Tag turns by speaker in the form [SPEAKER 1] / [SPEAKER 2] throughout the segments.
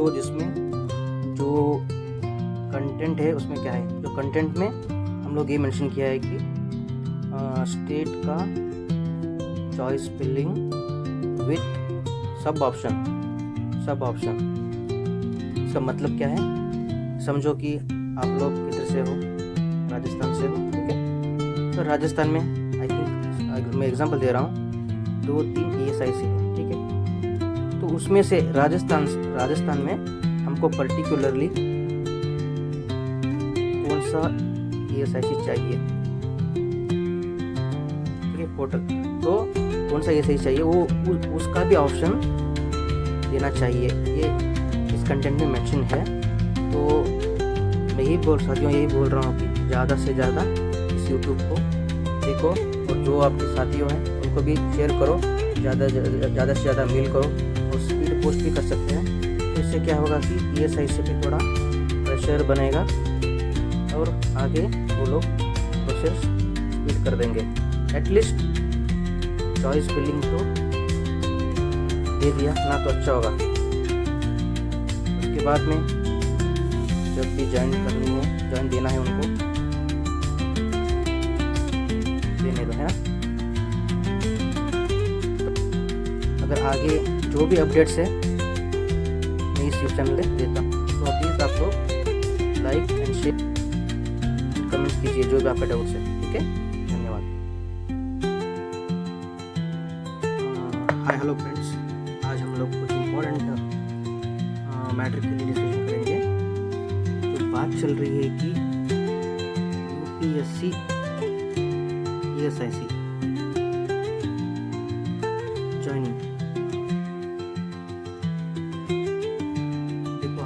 [SPEAKER 1] जो जिसमें जो कंटेंट है उसमें क्या है, जो कंटेंट में हम लोग ये मेंशन किया है कि स्टेट का चॉइस फिलिंग विथ सब ऑप्शन। इसका मतलब क्या है, समझो कि आप लोग किधर से हो, राजस्थान से हो, ठीक है। तो राजस्थान में आई थिंक मैं एग्जांपल दे रहा हूँ, 2-3 ESIC है, ठीक है। तो उसमें से राजस्थान में हमको पर्टिकुलरली कौन सा ESIC चाहिए, ठीक है, पोर्टल। तो कौन सा ESIC चाहिए वो उसका भी ऑप्शन देना चाहिए, ये इस कंटेंट में मेंशन है। तो मैं यही बोल रहा हूँ कि ज़्यादा से ज़्यादा इस यूट्यूब को देखो, और जो आपके साथी हैं उनको भी शेयर करो, ज़्यादा से ज़्यादा मेल करो, और स्पीड पोस्ट भी कर सकते हैं। तो इससे क्या होगा कि ESIC पे थोड़ा प्रेशर बनेगा और आगे वो लोग प्रोसेस स्पीड कर देंगे। एटलीस्ट चॉइस फिलिंग तो दे दिया ना तो अच्छा होगा। उसके बाद में जब भी ज्वाइन देना है उनको देने दो, है ना। अगर आगे जो भी अपडेट्स है मैं इस यूट्यूब चैनल पे देता हूँ, तो प्लीज़ आप लोग लाइक एंड शेयर कमेंट कीजिए जो भी आपका डाउट्स है, ठीक है। धन्यवाद। हाय हेलो फ्रेंड्स, आज हम लोग कुछ इम्पोर्टेंट मैटर के लिए डिस्कशन करेंगे। तो बात चल रही है कि UPSC ESIC ज्वाइनिंग। देखो,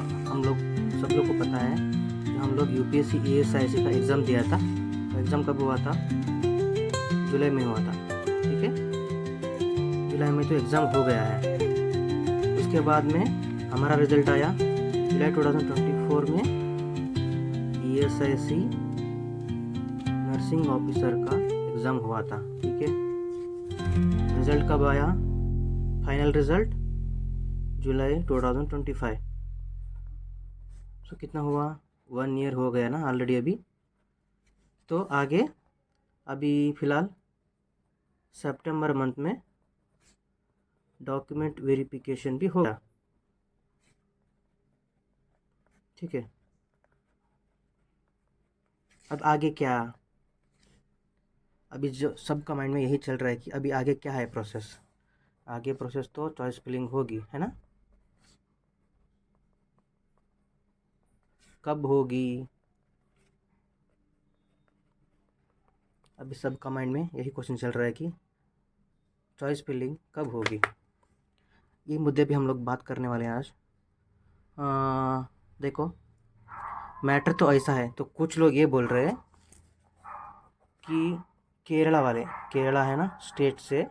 [SPEAKER 1] सब लोग को पता है कि हम लोग UPSC ESIC का एग्ज़ाम दिया था। तो एग्ज़ाम कब हुआ था? जुलाई में हुआ था, ठीक है। जुलाई में तो एग्ज़ाम हो गया है। उसके बाद में हमारा रिजल्ट आया जुलाई 2024 में। ESIC नर्सिंग ऑफिसर का एग्ज़ाम हुआ था, ठीक है। रिज़ल्ट कब आया? फाइनल रिज़ल्ट जुलाई 2025। तो कितना हुआ? 1 ईयर हो गया ना ऑलरेडी अभी। तो आगे अभी फ़िलहाल सितंबर मंथ में डॉक्यूमेंट वेरिफिकेशन भी होगा, ठीक है। अब आगे क्या? अभी जो सबका माइंड में यही चल रहा है कि अभी आगे क्या है प्रोसेस। आगे प्रोसेस तो चॉइस फिलिंग होगी, है ना। कब होगी? अभी सबका माइंड में यही क्वेश्चन चल रहा है कि चॉइस फिलिंग कब होगी। ये मुद्दे पे हम लोग बात करने वाले हैं आज। देखो, मैटर तो ऐसा है, तो कुछ लोग ये बोल रहे हैं कि केरला है ना स्टेट से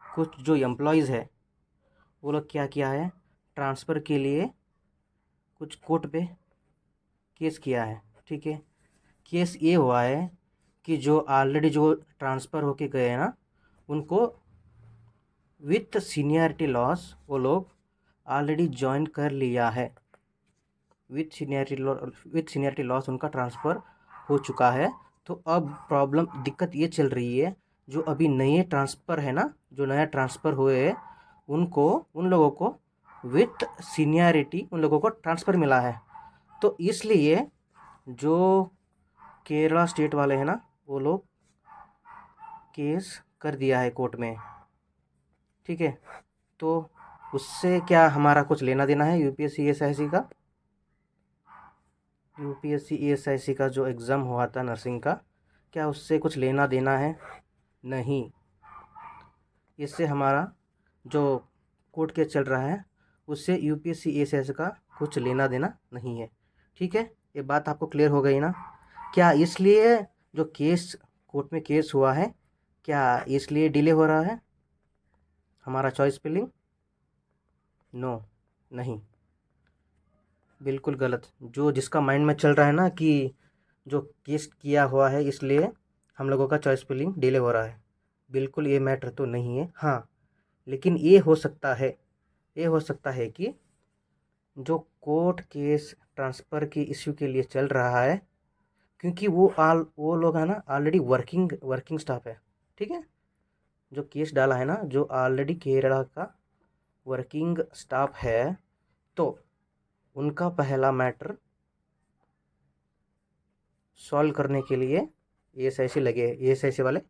[SPEAKER 1] कुछ जो एम्प्लॉयज़ है वो लोग क्या किया है, ट्रांसफ़र के लिए कुछ कोर्ट पे केस किया है, ठीक है। केस ये हुआ है कि जो ऑलरेडी जो ट्रांसफ़र होके गए हैं ना, उनको विथ सीनियरिटी लॉस वो लोग ऑलरेडी ज्वाइन कर लिया है। विथ सीनियरिटी लॉस उनका ट्रांसफ़र हो चुका है। तो अब दिक्कत ये चल रही है, जो अभी नए ट्रांसफ़र है ना, जो नया ट्रांसफ़र हुए उन लोगों को विथ सीनियरिटी उन लोगों को ट्रांसफ़र मिला है। तो इसलिए जो केरला स्टेट वाले हैं ना, वो लोग केस कर दिया है कोर्ट में, ठीक है। तो उससे क्या हमारा कुछ लेना देना है? UPSC ESIC का जो एग्ज़ाम हुआ था नर्सिंग का, क्या उससे कुछ लेना देना है? नहीं। इससे हमारा जो कोर्ट केस चल रहा है उससे UPSC ESIC का कुछ लेना देना नहीं है, ठीक है। ये बात आपको क्लियर हो गई ना। क्या इसलिए जो केस कोर्ट में केस हुआ है, क्या इसलिए डिले हो रहा है हमारा चॉइस फिलिंग? नो, नहीं, बिल्कुल गलत। जो जिसका माइंड में चल रहा है ना कि जो केस किया हुआ है इसलिए हम लोगों का चॉइस फिलिंग डिले हो रहा है, बिल्कुल ये मैटर तो नहीं है। हाँ, लेकिन ये हो सकता है कि जो कोर्ट केस ट्रांसफ़र के इश्यू के लिए चल रहा है, क्योंकि वो लोग है ना ऑलरेडी वर्किंग स्टाफ है, ठीक है। जो केस डाला है ना, जो ऑलरेडी केरला का वर्किंग स्टाफ है, तो उनका पहला मैटर सॉल्व करने के लिए ESIC वाले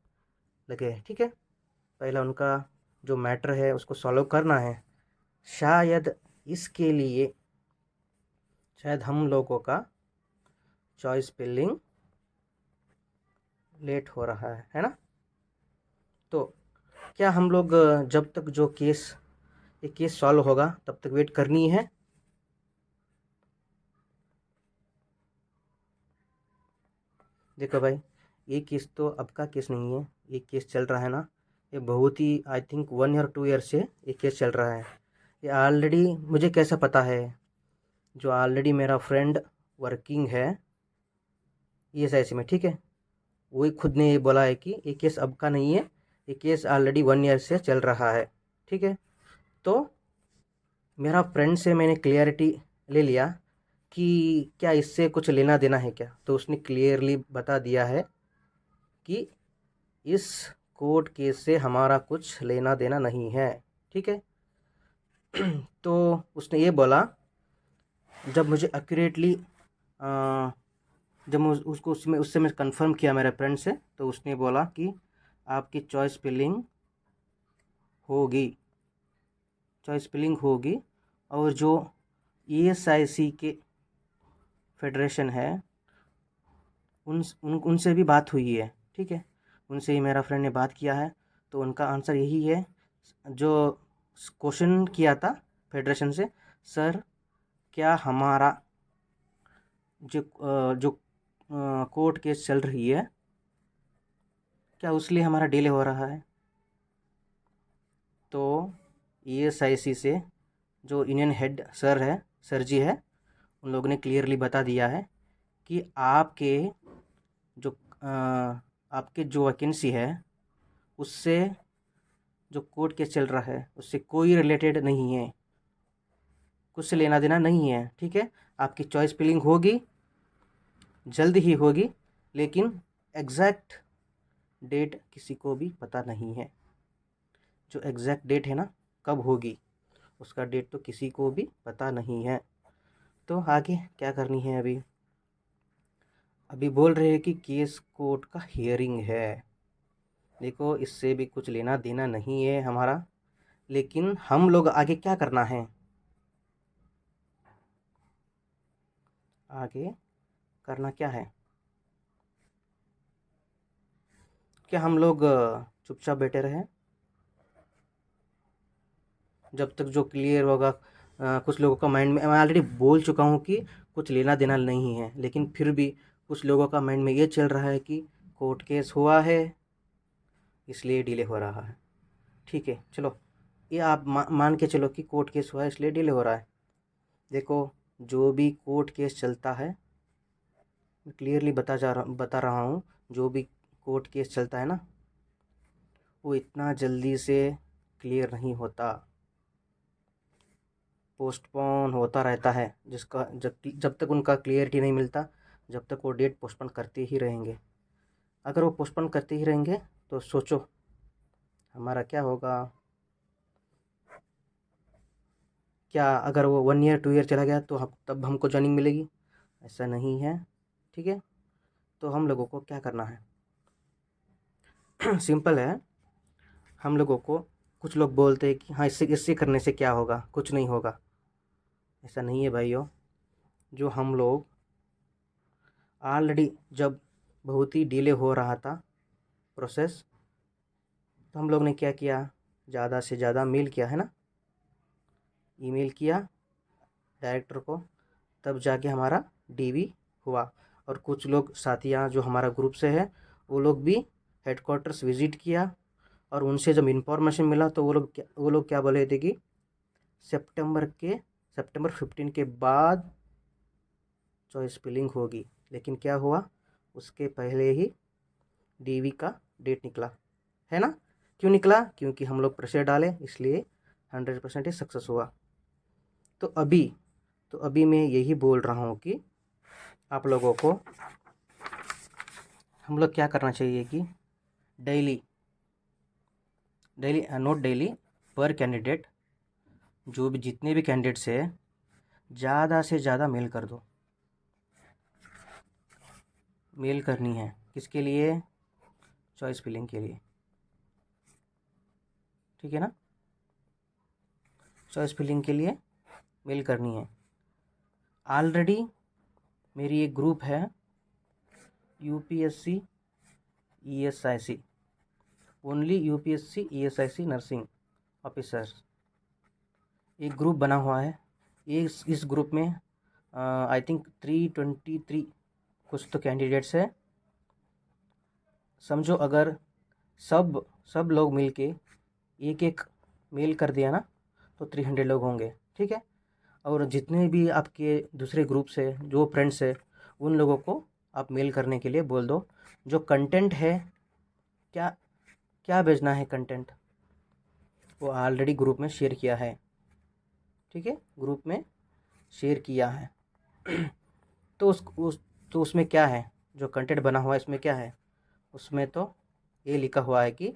[SPEAKER 1] लगे हैं, ठीक है। पहला उनका जो मैटर है उसको सॉल्व करना है। शायद इसके लिए शायद हम लोगों का चॉइस फिलिंग लेट हो रहा है ना। तो क्या हम लोग जब तक जो ये केस सॉल्व होगा तब तक वेट करनी है? देखो भाई, ये केस तो अब का केस नहीं है, ये केस चल रहा है ना, ये बहुत ही आई थिंक 1 या 2 ईयर से ये केस चल रहा है। ये ऑलरेडी मुझे कैसा पता है, जो ऑलरेडी मेरा फ्रेंड वर्किंग है ESIC में, ठीक है, वही खुद ने ये बोला है कि ये केस अब का नहीं है, ये केस ऑलरेडी 1 ईयर से चल रहा है, ठीक है। तो मेरा फ्रेंड से मैंने क्लियरिटी ले लिया कि क्या इससे कुछ लेना देना है क्या, तो उसने क्लियरली बता दिया है कि इस कोर्ट केस से हमारा कुछ लेना देना नहीं है, ठीक है। तो उसने ये बोला, जब मुझे एक्यूरेटली जब मैं उसको उससे मैं कंफर्म किया मेरे फ्रेंड से, तो उसने बोला कि आपकी चॉइस फिलिंग होगी और जो ESIC के फेडरेशन है उनसे भी बात हुई है, ठीक है। उनसे ही मेरा फ्रेंड ने बात किया है, तो उनका आंसर यही है। जो क्वेश्चन किया था फेडरेशन से, सर क्या हमारा जो कोर्ट केस चल रही है, क्या उस लिए हमारा डिले हो रहा है? तो ESIC से जो इंडियन हेड सर जी है, उन लोगों ने क्लियरली बता दिया है कि जो आपके जो वैकेंसी है उससे जो कोर्ट केस चल रहा है उससे कोई रिलेटेड नहीं है, कुछ से लेना देना नहीं है, ठीक है। आपकी चॉइस फिलिंग होगी, जल्द ही होगी, लेकिन एग्जैक्ट डेट किसी को भी पता नहीं है। जो एग्जैक्ट डेट है ना कब होगी, उसका डेट तो किसी को भी पता नहीं है। तो आगे क्या करनी है? अभी बोल रहे हैं कि केस कोर्ट का हियरिंग है। देखो, इससे भी कुछ लेना देना नहीं है हमारा, लेकिन हम लोग आगे क्या करना है? आगे करना क्या है? क्या हम लोग चुपचाप बैठे रहें जब तक जो क्लियर होगा? कुछ लोगों का माइंड में, मैं ऑलरेडी बोल चुका हूँ कि कुछ लेना देना नहीं है, लेकिन फिर भी कुछ लोगों का माइंड में ये चल रहा है कि कोर्ट केस हुआ है इसलिए डिले हो रहा है, ठीक है। चलो, ये आप मान के चलो कि कोर्ट केस हुआ है इसलिए डिले हो रहा है। देखो, जो भी कोर्ट केस चलता है, मैं क्लियरली बता रहा हूँ, जो भी कोर्ट केस चलता है ना, वो इतना जल्दी से क्लियर नहीं होता, पोस्टपोन होता रहता है। जिसका जब तक उनका क्लियरिटी नहीं मिलता, जब तक वो डेट पोस्टपोन करते ही रहेंगे। अगर वो पोस्टपोन करते ही रहेंगे तो सोचो हमारा क्या होगा। क्या अगर वो 1 ईयर 2 ईयर चला गया तो हम तब हमको जॉइनिंग मिलेगी? ऐसा नहीं है, ठीक है। तो हम लोगों को क्या करना है? सिंपल है। हम लोगों को, कुछ लोग बोलते हैं कि हाँ, इससे इससे करने से क्या होगा, कुछ नहीं होगा। ऐसा नहीं है भाइयों। जो हम लोग ऑलरेडी, जब बहुत ही डिले हो रहा था प्रोसेस, तो हम लोग ने क्या किया? ज़्यादा से ज़्यादा मेल किया है ना, ईमेल किया डायरेक्टर को, तब जाके हमारा DV हुआ। और कुछ लोग साथियाँ जो हमारा ग्रुप से है, वो लोग भी हेडक्वार्टर्स विज़िट किया, और उनसे जब इन्फॉर्मेशन मिला तो वो लोग क्या बोले थे कि सितंबर 15 के बाद चॉइस फिलिंग होगी। लेकिन क्या हुआ? उसके पहले ही DV का डेट निकला, है ना। क्यों निकला? क्योंकि हम लोग प्रेशर डाले, इसलिए 100% सक्सेस हुआ। तो अभी तो अभी मैं यही बोल रहा हूँ कि आप लोगों को हम लोग क्या करना चाहिए कि डेली डेली नोट डेली पर कैंडिडेट, जो भी जितने भी कैंडिडेट्स है ज़्यादा से ज़्यादा मेल कर दो। मेल करनी है किसके लिए? चॉइस फिलिंग के लिए, ठीक है ना? चॉइस फिलिंग के लिए मेल करनी है। ऑलरेडी मेरी एक ग्रुप है UPSC ESIC, only UPSC ESIC nursing officers, एक ग्रुप बना हुआ है। इस ग्रुप में आई थिंक 323 कुछ तो कैंडिडेट्स है। समझो अगर सब लोग मिलके एक एक मेल कर दिया ना तो 300 लोग होंगे, ठीक है? और जितने भी आपके दूसरे ग्रुप से जो फ्रेंड्स है उन लोगों को आप मेल करने के लिए बोल दो। जो कंटेंट है, क्या क्या भेजना है कंटेंट, वो ऑलरेडी ग्रुप में शेयर किया है, ठीक है? ग्रुप में शेयर किया है। तो तो उसमें क्या है, जो कंटेंट बना हुआ है इसमें क्या है? उसमें तो ये लिखा हुआ है कि